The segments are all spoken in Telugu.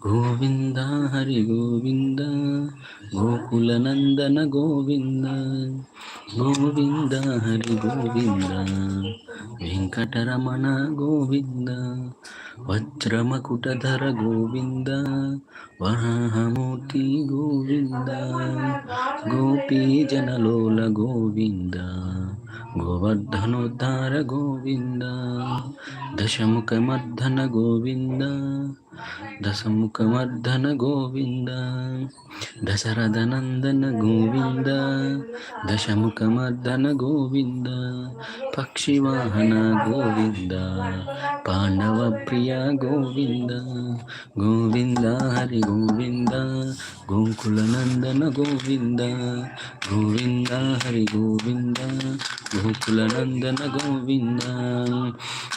గోవింద హరి గోవింద గోకుల నందన గోవింద గోవింద హరి గోవింద వెంకటరమణ గోవింద వజ్రమకుటధర గోవింద వరాహమూర్తి గోవింద గోపీ జనలోల గోవింద గోవర్ధనోద్ధార గోవింద దశముఖమర్ధన గోవింద దశముఖమర్ధన గోవింద దశరథనందన గోవింద దశముఖమర్ధన గోవింద పక్షివాహన గోవింద పాండవ ప్రియ గోవింద గోవింద హరి గోవింద గోకుల నందన గోవింద గోవింద హరి గోవింద గోకుల నందన గోవింద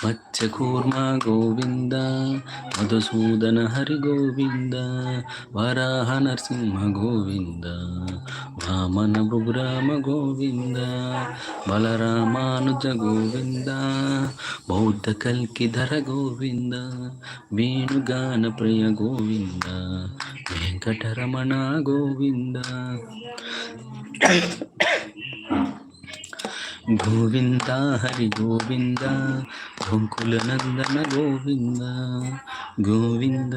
మత్స్యకూర్మ గోవింద మధుసూదన హరి గోవింద వరాహ నరసింహ గోవింద వామన భృగురామ గోవింద బలరామానుజ గోవింద బౌద్ధ కల్కిధర గోవింద వేణుగాన ప్రియ గోవింద వెంకటరమణ గోవింద గోవింద హరి గోవింద గోకుల నందన గోవింద గోవింద